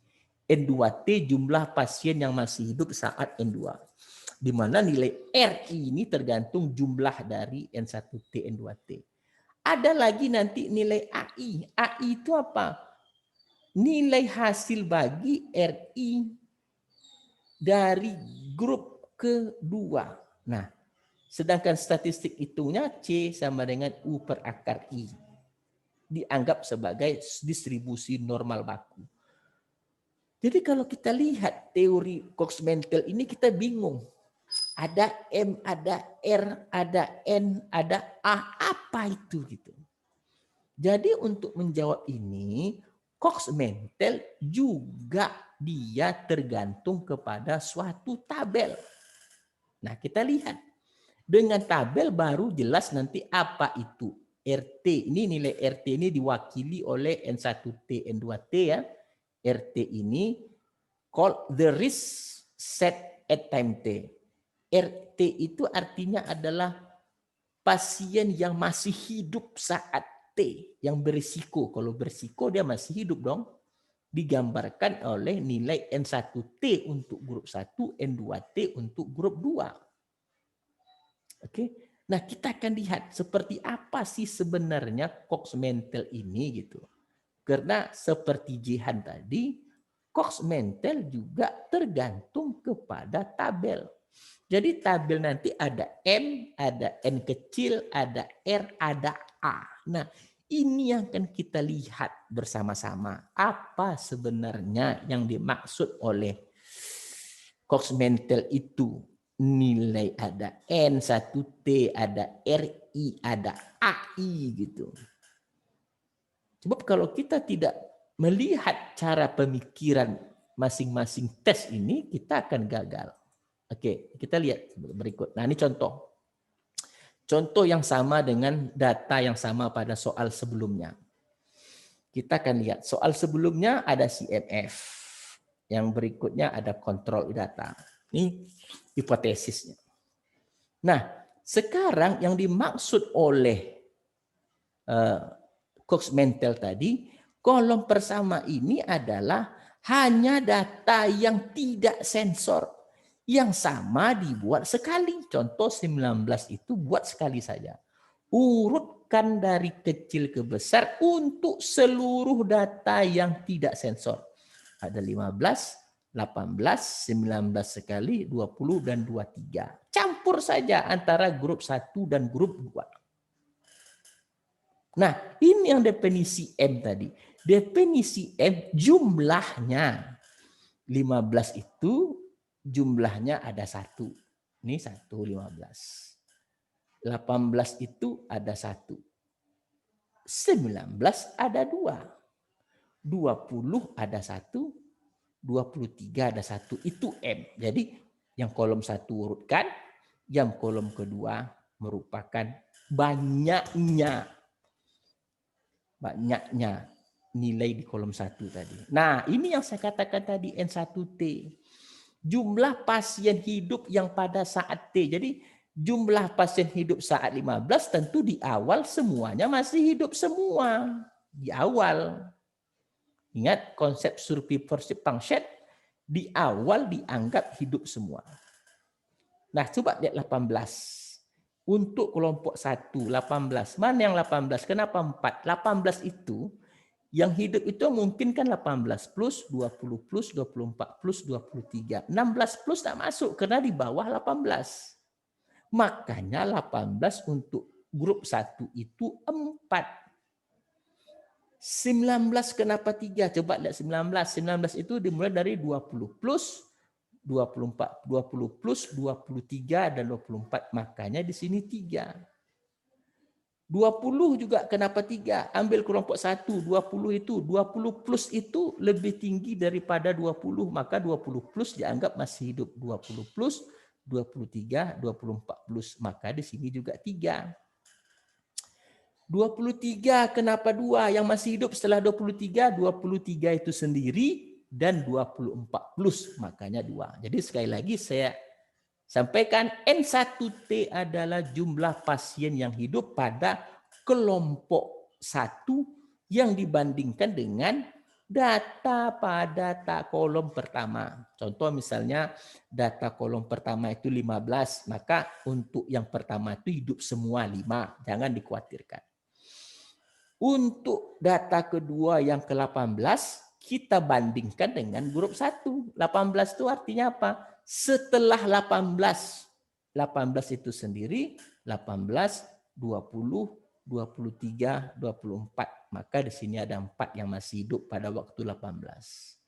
N2T jumlah pasien yang masih hidup saat N2. Di mana nilai R ini tergantung jumlah dari N1T, N2T. Ada lagi nanti nilai AI. AI itu apa? Nilai hasil bagi RI dari grup kedua. Nah, sedangkan statistik hitungnya C sama dengan U per akar I. Dianggap sebagai distribusi normal baku. Jadi kalau kita lihat teori Cox Mental ini kita bingung. Ada M, ada R, ada N, ada A. Apa itu gitu. Jadi untuk menjawab ini, Cox Mental juga dia tergantung kepada suatu tabel. Nah kita lihat. Dengan tabel baru jelas nanti apa itu RT. Ini nilai RT ini diwakili oleh N1T, N2T ya. RT ini called the risk set at time T. RT itu artinya adalah pasien yang masih hidup saat T, yang berisiko. Kalau berisiko dia masih hidup dong. Digambarkan oleh nilai N1T untuk grup 1, N2T untuk grup 2. Oke. Nah, kita akan lihat seperti apa sih sebenarnya Cox Mental ini gitu. Karena seperti Jihan tadi, Cox Mental juga tergantung kepada tabel. Jadi tabel nanti ada M, ada N kecil, ada R, ada A. Nah, ini yang akan kita lihat bersama-sama. Apa sebenarnya yang dimaksud oleh Cox Mental itu. Nilai ada N, 1T, ada RI, ada AI gitu. Sebab kalau kita tidak melihat cara pemikiran masing-masing tes ini, kita akan gagal. Oke, kita lihat berikut. Nah, ini contoh. Contoh yang sama dengan data yang sama pada soal sebelumnya. Kita akan lihat soal sebelumnya ada CMF. Yang berikutnya ada kontrol data. Ini hipotesisnya. Nah, sekarang yang dimaksud oleh Cox Mental tadi, kolom persama ini adalah hanya data yang tidak sensor. Yang sama dibuat sekali. Contoh 19 itu buat sekali saja. Urutkan dari kecil ke besar untuk seluruh data yang tidak sensor. Ada 15, 18, 19 sekali, 20 dan 23. Campur saja antara grup 1 dan grup 2. Nah, ini yang definisi M tadi. Definisi M jumlahnya 15 itu jumlahnya ada 1. Ini 1, 15. 18 itu ada 1. 19 ada 2. 20 ada 1. 23 ada 1. Itu M. Jadi yang kolom 1 urutkan, yang kolom kedua merupakan banyaknya nilai di kolom 1 tadi. Nah, ini yang saya katakan tadi N1T. Jumlah pasien hidup yang pada saat T. Jadi jumlah pasien hidup saat 15 tentu di awal semuanya masih hidup semua. Di awal. Ingat konsep survivorship function, di awal dianggap hidup semua. Nah, coba lihat 18. Untuk kelompok 1, 18. Mana yang 18? Kenapa 4? 18 itu, yang hidup itu mungkin kan 18 plus, 20 plus, 24 plus, 23. 16 plus tak masuk karena di bawah 18. Makanya 18 untuk grup 1 itu 4. 19 kenapa 3? Coba lihat 19. 19 itu dimulai dari 20 plus, 24, 20 plus, 23, dan 24. Makanya di sini 3. 20 juga kenapa 3? Ambil kelompok 1, 20 itu. 20 plus itu lebih tinggi daripada 20. Maka 20 plus dianggap masih hidup. 20 plus, 23, 24 plus. Maka di sini juga 3. 23 kenapa 2? Yang masih hidup setelah 23, 23 itu sendiri dan 24 plus. Makanya 2. Jadi sekali lagi saya sampaikan N1T adalah jumlah pasien yang hidup pada kelompok 1 yang dibandingkan dengan data pada kolom pertama. Contoh misalnya data kolom pertama itu 15, maka untuk yang pertama itu hidup semua 5. Jangan dikhawatirkan. Untuk data kedua yang ke-18, kita bandingkan dengan grup 1. 18 itu artinya apa? Setelah 18. 18 itu sendiri, 18, 20, 23, 24. Maka di sini ada 4 yang masih hidup pada waktu 18.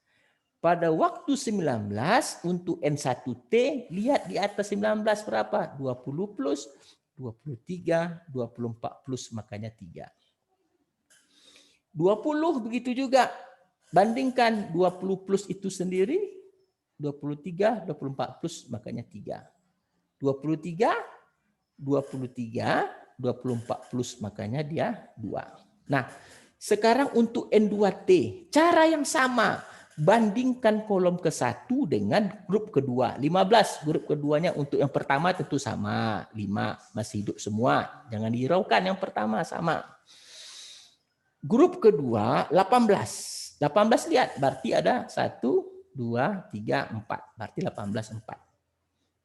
Pada waktu 19 untuk N1T, lihat di atas 19 berapa? 20 plus, 23, 24 plus, makanya 3. 20 begitu juga. Bandingkan 20 plus itu sendiri, 23, 24 plus, makanya 3. 23, 23, 24 plus, makanya dia 2. Nah, sekarang untuk N2T, cara yang sama. Bandingkan kolom ke-1 dengan grup kedua. 15, grup keduanya untuk yang pertama tentu sama. 5, masih hidup semua. Jangan dihiraukan, yang pertama sama. Grup kedua 18. 18 lihat, berarti ada 1, 2, 3, 4. Berarti 18, 4.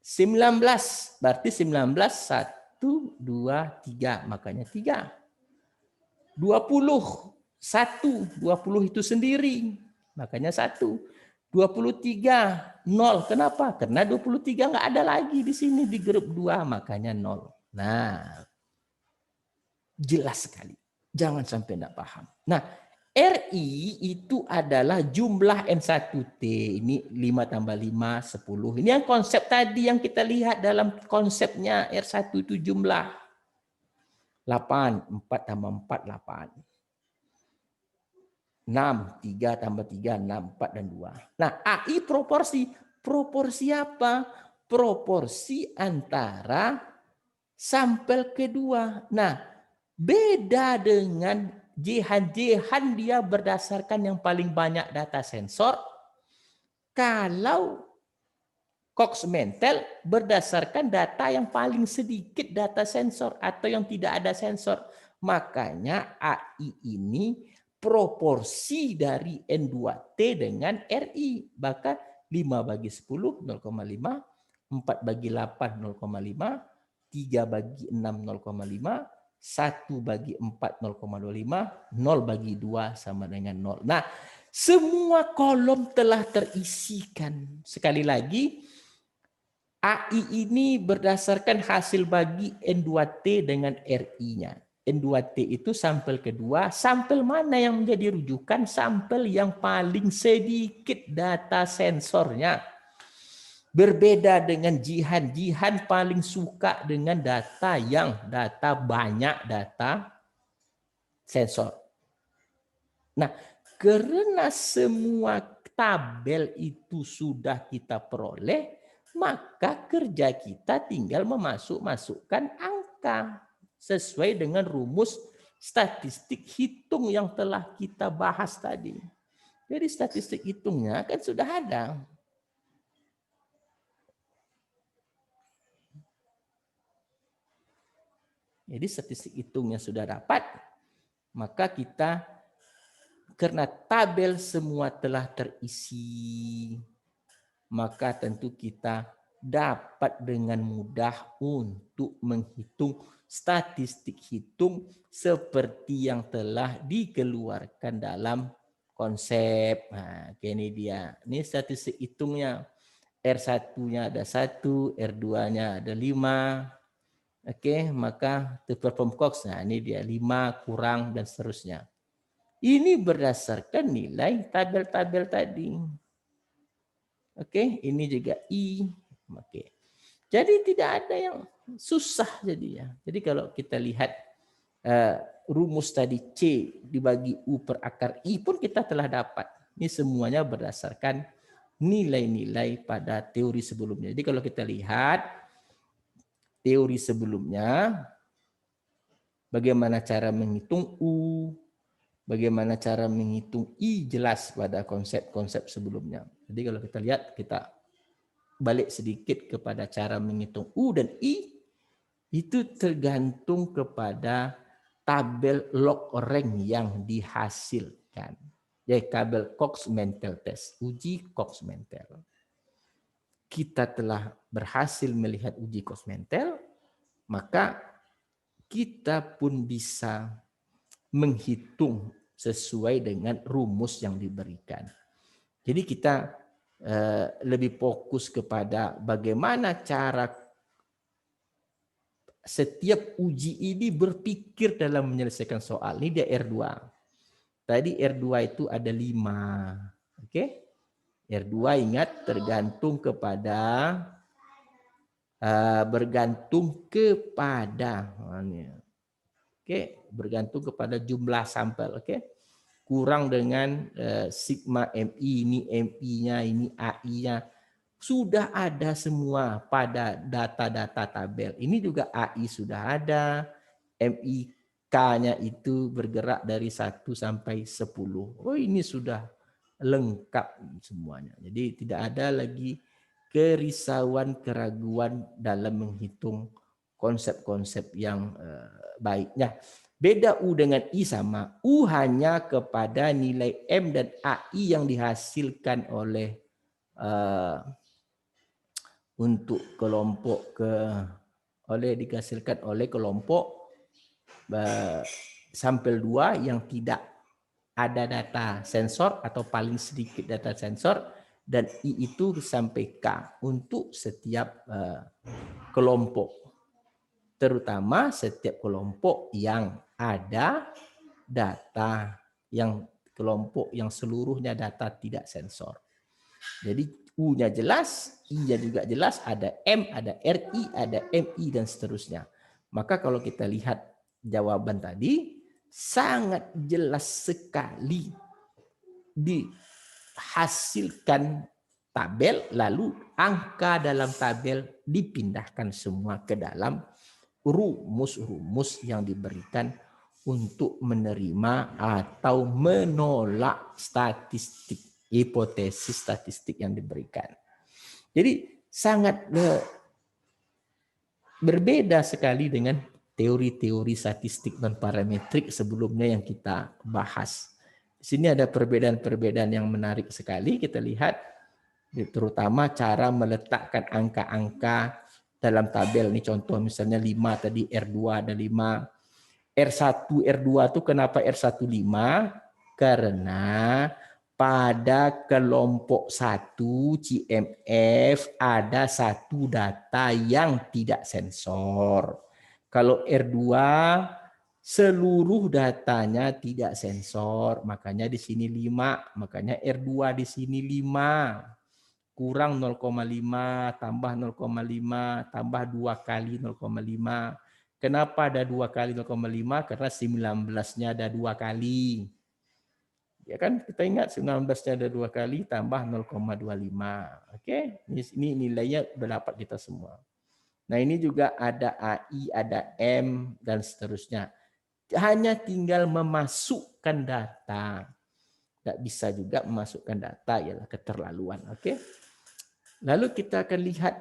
19, berarti 19, 1, 2, 3. Makanya 3. 20, 1. 20 itu sendiri. Makanya 1. 23, 0. Kenapa? Karena 23 nggak ada lagi di sini di grup 2. Makanya 0. Nah, jelas sekali. Jangan sampai tidak paham. Nah, RI itu adalah jumlah N1T. Ini 5 tambah 5, 10. Ini yang konsep tadi yang kita lihat dalam konsepnya R1 itu jumlah. 8, 4 tambah 4, 8. 6, 3 tambah 3, 6, 4, dan 2. Nah, AI proporsi. Proporsi apa? Proporsi antara sampel kedua. Nah, beda dengan Jehan. Jehan dia berdasarkan yang paling banyak data sensor. Kalau Cox Mentel berdasarkan data yang paling sedikit data sensor atau yang tidak ada sensor. Makanya AI ini proporsi dari N2T dengan RI. Maka 5 bagi 10, 0,5. 4 bagi 8, 0,5. 3 bagi 6, 0,5. 1 bagi 4, 0,25. 0 bagi 2 sama dengan 0. Nah, semua kolom telah terisikan. Sekali lagi, AI ini berdasarkan hasil bagi N2T dengan RI-nya. N2T itu sampel kedua. Sampel mana yang menjadi rujukan? Sampel yang paling sedikit data sensornya. Berbeda dengan Jihan. Jihan paling suka dengan data banyak data sensor. Nah, karena semua tabel itu sudah kita peroleh, maka kerja kita tinggal masukkan angka sesuai dengan rumus statistik hitung yang telah kita bahas tadi. Jadi statistik hitungnya kan sudah ada. Jadi statistik hitungnya sudah dapat, maka kita karena tabel semua telah terisi, maka tentu kita dapat dengan mudah untuk menghitung statistik hitung seperti yang telah dikeluarkan dalam konsep. Nah, ini dia. Ini statistik hitungnya. R1-nya ada 1, R2-nya ada 5. Oke, maka the perform cost, nah ini dia 5 kurang dan seterusnya. Ini berdasarkan nilai tabel-tabel tadi. Oke, ini juga I. Oke. Jadi tidak ada yang susah jadinya. Jadi kalau kita lihat rumus tadi C dibagi U per akar I pun kita telah dapat. Ini semuanya berdasarkan nilai-nilai pada teori sebelumnya. Jadi kalau kita lihat teori sebelumnya, bagaimana cara menghitung U, bagaimana cara menghitung I jelas pada konsep-konsep sebelumnya. Jadi kalau kita lihat, kita balik sedikit kepada cara menghitung U dan I, itu tergantung kepada tabel log rank yang dihasilkan. Jadi tabel Cox-Mentel test, uji Cox-Mentel. Kita telah berhasil melihat uji Cox-Mentel, maka kita pun bisa menghitung sesuai dengan rumus yang diberikan. Jadi kita lebih fokus kepada bagaimana cara setiap uji ini berpikir dalam menyelesaikan soal. Ini dia R2. Tadi R2 itu ada 5. Oke? R2 ingat bergantung kepada bergantung kepada jumlah sampel, oke? Kurang dengan sigma MI, ini MI-nya, ini AI-nya. Sudah ada semua pada data-data tabel. Ini juga AI sudah ada, MIK-nya itu bergerak dari 1 sampai 10. Oh, ini sudah lengkap semuanya. Jadi tidak ada lagi kerisauan, keraguan dalam menghitung konsep-konsep yang baiknya. Beda U dengan I sama. U hanya kepada nilai M dan AI yang dihasilkan oleh untuk kelompok dihasilkan oleh kelompok sampel 2 yang tidak ada data sensor atau paling sedikit data sensor, dan I itu sampai K untuk setiap kelompok. Terutama setiap kelompok yang ada data, yang kelompok yang seluruhnya data tidak sensor. Jadi U-nya jelas, I-nya juga jelas, ada M, ada RI, ada MI, dan seterusnya. Maka kalau kita lihat jawaban tadi, sangat jelas sekali dihasilkan tabel, lalu angka dalam tabel dipindahkan semua ke dalam rumus-rumus yang diberikan untuk menerima atau menolak statistik, hipotesis statistik yang diberikan. Jadi sangat berbeda sekali dengan teori-teori statistik dan parametrik sebelumnya yang kita bahas. Di sini ada perbedaan-perbedaan yang menarik sekali. Kita lihat terutama cara meletakkan angka-angka dalam tabel. Ini contoh misalnya 5 tadi, R2 ada 5. R1, R2 itu kenapa R15? Karena pada kelompok 1 CMF ada satu data yang tidak sensor. Kalau R2 seluruh datanya tidak sensor, makanya di sini 5, makanya R2 di sini 5. Kurang 0,5 tambah 0,5 tambah 2 kali 0,5. Kenapa ada 2 kali 0,5? Karena 19-nya ada 2 kali. Ya kan, kita ingat 19-nya ada 2 kali tambah 0,25. Oke, ini nilainya berdapat kita semua. Nah, ini juga ada AI, ada M, dan seterusnya. Hanya tinggal memasukkan data. Tidak bisa juga memasukkan data, ialah keterlaluan. Oke. Lalu kita akan lihat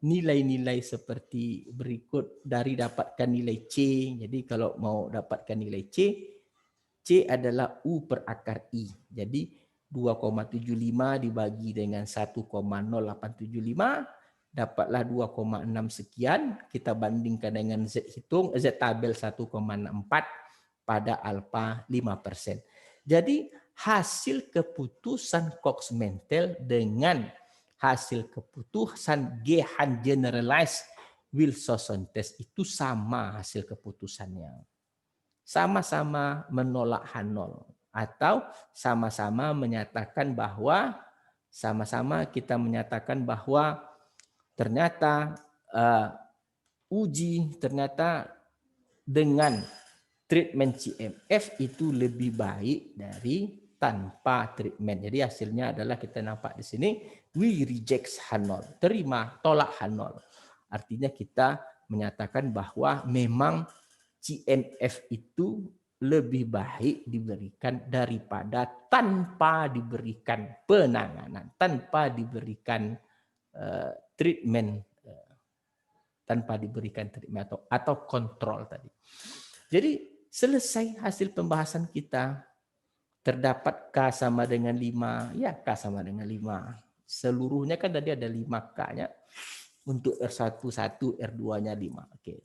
nilai-nilai seperti berikut dari dapatkan nilai C. Jadi kalau mau dapatkan nilai C, C adalah U per akar I. Jadi 2,75 dibagi dengan 1,0875, dapatlah 2,6 sekian. Kita bandingkan dengan Z hitung, Z tabel 1,64 pada alfa 5%. Jadi hasil keputusan Cox-Mentel dengan hasil keputusan Gehan generalized Wilson test itu sama hasil keputusannya. Sama-sama menolak H0 atau sama-sama menyatakan bahwa kita menyatakan bahwa ternyata uji ternyata dengan treatment CMF itu lebih baik dari tanpa treatment. Jadi hasilnya adalah kita nampak di sini, we reject H0, terima, tolak H0. Artinya kita menyatakan bahwa memang CMF itu lebih baik diberikan daripada tanpa diberikan penanganan, tanpa diberikan treatment, atau kontrol tadi. Jadi selesai hasil pembahasan kita. Terdapat K sama dengan 5. Ya, K sama dengan 5. Seluruhnya kan tadi ada 5K-nya. Untuk R1, 1, R2-nya 5. Oke.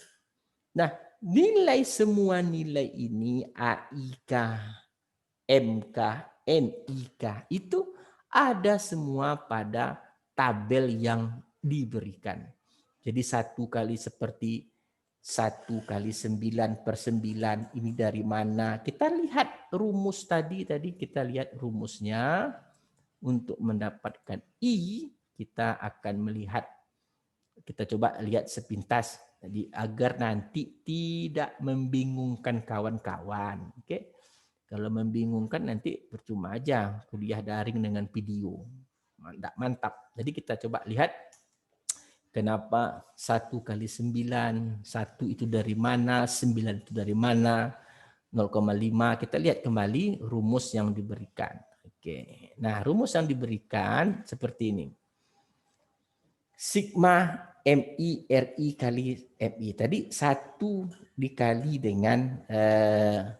Nah, nilai semua nilai ini, AIK, MK, NIK, itu ada semua pada tabel yang diberikan. Jadi 1 kali seperti 1 kali 9 per 9 ini dari mana? Kita lihat rumus tadi kita lihat rumusnya. Untuk mendapatkan I, kita akan melihat, kita coba lihat sepintas. Jadi agar nanti tidak membingungkan kawan-kawan. Oke. Kalau membingungkan nanti percuma aja kuliah daring dengan video. Mantap. Jadi kita coba lihat kenapa 1 kali 9, 1 itu dari mana, 9 itu dari mana, 0,5. Kita lihat kembali rumus yang diberikan. Oke. Nah, rumus yang diberikan seperti ini. Sigma MI RI kali MI. Tadi 1 dikali dengan 1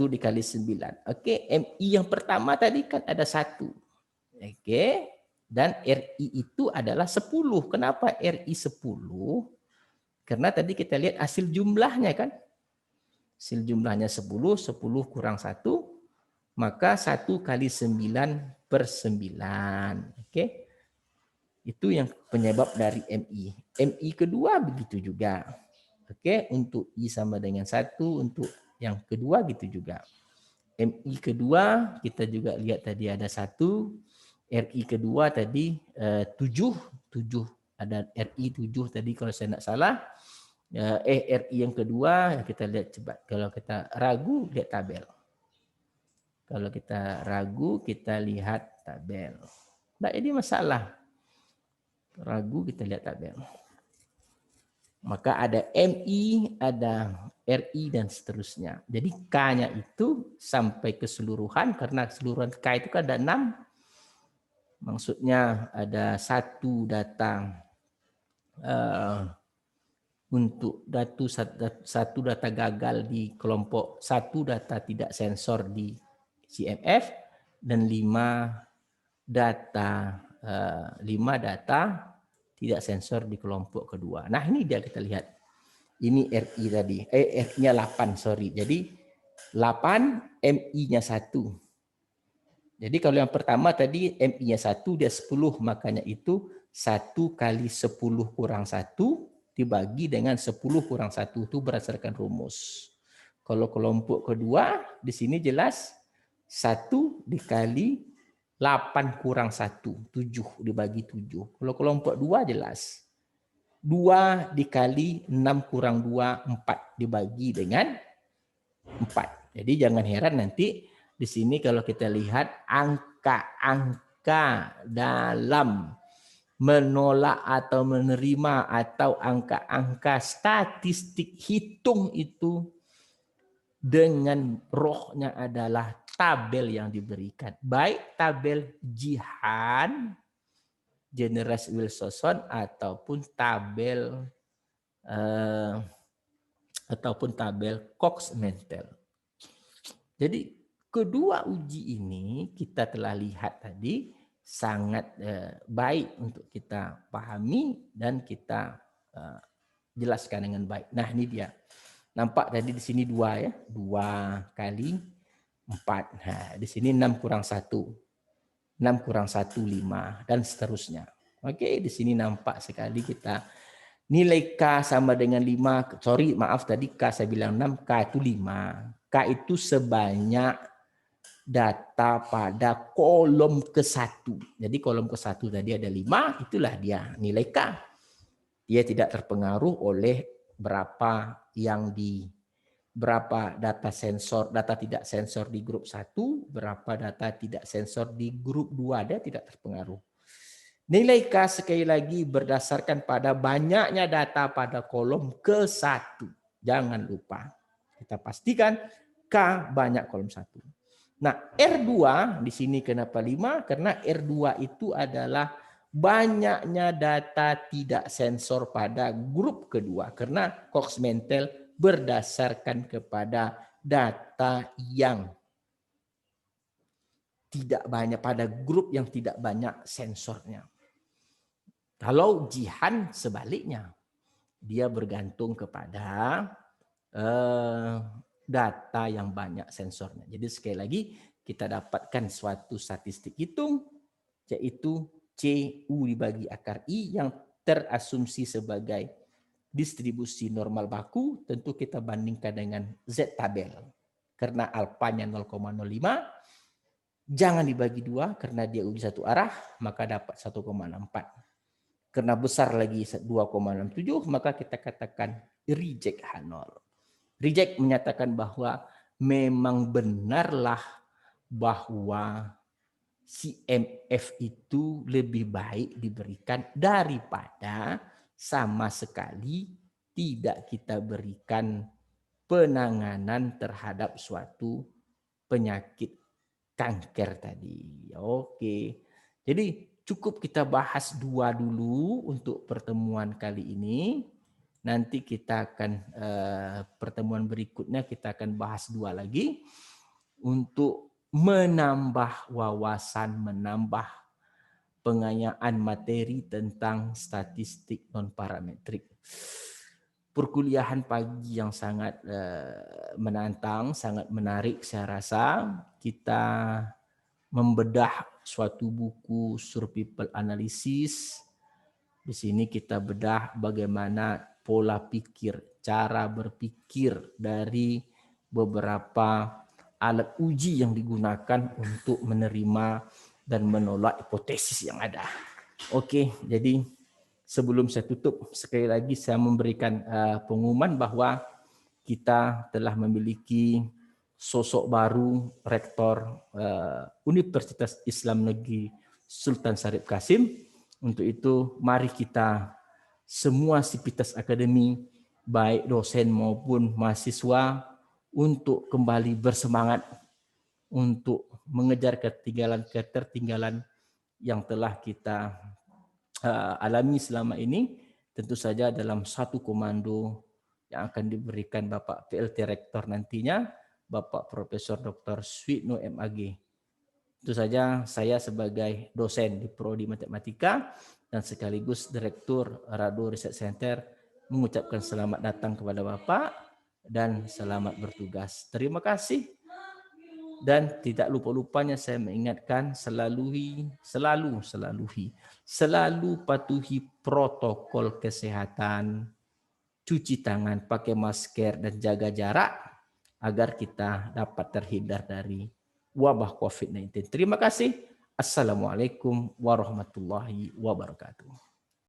dikali 9. Oke, MI yang pertama tadi kan ada 1. Oke. Dan RI itu adalah 10. Kenapa RI 10? Karena tadi kita lihat hasil jumlahnya kan. Hasil jumlahnya 10, 10 kurang 1, maka 1 kali 9 per 9. Oke. Itu yang penyebab dari MI. MI kedua begitu juga. Oke, untuk I sama dengan 1, untuk yang kedua gitu juga. MI kedua kita juga lihat tadi ada 1. RI kedua tadi 7 ada RI 7 tadi kalau saya tidak salah. RI yang kedua kita lihat coba, kalau kita ragu lihat tabel. Kalau kita ragu kita lihat tabel. Nah, ini masalah. Ragu kita lihat tabel. Maka ada MI, ada RI dan seterusnya. Jadi K-nya itu sampai keseluruhan, karena keseluruhan K itu kan ada 6. Maksudnya ada 1 data untuk satu data gagal di kelompok, 1 data tidak sensor di CMF, dan 5 data tidak sensor di kelompok kedua. Nah, ini dia kita lihat. Ini RI tadi. R-nya 8, sorry. Jadi 8, MI-nya 1. Jadi kalau yang pertama tadi MI-nya 1, dia 10, makanya itu 1 kali 10 kurang 1 dibagi dengan 10 kurang 1 itu berdasarkan rumus. Kalau kelompok kedua, di sini jelas 1 dikali 8 kurang 1, 7 dibagi 7. Kalau kelompok 2 jelas 2 dikali 6 kurang 2, 4 dibagi dengan 4. Jadi jangan heran nanti di sini kalau kita lihat angka-angka dalam menolak atau menerima atau angka-angka statistik hitung itu dengan rohnya adalah tabel yang diberikan. Baik tabel Jihan, Generas Wilson ataupun tabel Cox-Mentel. Jadi kedua uji ini kita telah lihat tadi sangat baik untuk kita pahami dan kita jelaskan dengan baik. Nah ini dia. Nampak tadi di sini 2 ya. 2 kali 4. Nah, di sini 6 kurang 1. 6 kurang 1, 5. Dan seterusnya. Oke, di sini nampak sekali kita nilai K sama dengan 5. Sorry, maaf tadi K saya bilang 6, K itu 5. K itu sebanyak data pada kolom ke-1. Jadi kolom ke-1 tadi ada 5, itulah dia nilai K. Dia tidak terpengaruh oleh berapa data sensor, data tidak sensor di grup 1, berapa data tidak sensor di grup 2, dia tidak terpengaruh. Nilai K sekali lagi berdasarkan pada banyaknya data pada kolom ke-1. Jangan lupa. Kita pastikan K banyak kolom 1. Nah, R2 di sini kenapa 5? Karena R2 itu adalah banyaknya data tidak sensor pada grup kedua. Karena Cox-Mentel berdasarkan kepada data yang tidak banyak, pada grup yang tidak banyak sensornya. Kalau Jihan sebaliknya, dia bergantung kepada data yang banyak sensornya. Jadi sekali lagi kita dapatkan suatu statistik hitung, yaitu CU dibagi akar I yang terasumsi sebagai distribusi normal baku, tentu kita bandingkan dengan Z tabel. Karena alfanya 0,05, jangan dibagi 2 karena dia uji satu arah, maka dapat 1,64. Karena besar lagi 2,67, maka kita katakan reject H0. Reject menyatakan bahwa memang benarlah bahwa CMF itu lebih baik diberikan daripada sama sekali tidak kita berikan penanganan terhadap suatu penyakit kanker tadi. Oke. Jadi cukup kita bahas 2 dulu untuk pertemuan kali ini. Nanti kita akan pertemuan berikutnya kita akan bahas 2 lagi untuk menambah wawasan, menambah pengayaan materi tentang statistik non parametrik. Perkuliahan pagi yang sangat menantang, sangat menarik saya rasa. Kita membedah suatu buku survival analysis. Di sini kita bedah bagaimana pola pikir, cara berpikir dari beberapa alat uji yang digunakan untuk menerima dan menolak hipotesis yang ada. Oke, jadi sebelum saya tutup, sekali lagi saya memberikan pengumuman bahwa kita telah memiliki sosok baru rektor Universitas Islam Negeri Sultan Syarif Qasim. Untuk itu mari kita semua sivitas akademi, baik dosen maupun mahasiswa, untuk kembali bersemangat untuk mengejar ketertinggalan yang telah kita alami selama ini, tentu saja dalam satu komando yang akan diberikan Bapak PLT Rektor nantinya, Bapak Profesor Dr. Suitno MAG. Itu saja saya sebagai dosen di Prodi Matematika dan sekaligus Direktur Rado Research Center mengucapkan selamat datang kepada Bapak dan selamat bertugas. Terima kasih. Dan tidak lupa-lupanya saya mengingatkan selalu patuhi protokol kesehatan, cuci tangan, pakai masker dan jaga jarak agar kita dapat terhindar dari wabah COVID-19. Terima kasih. Assalamualaikum warahmatullahi wabarakatuh.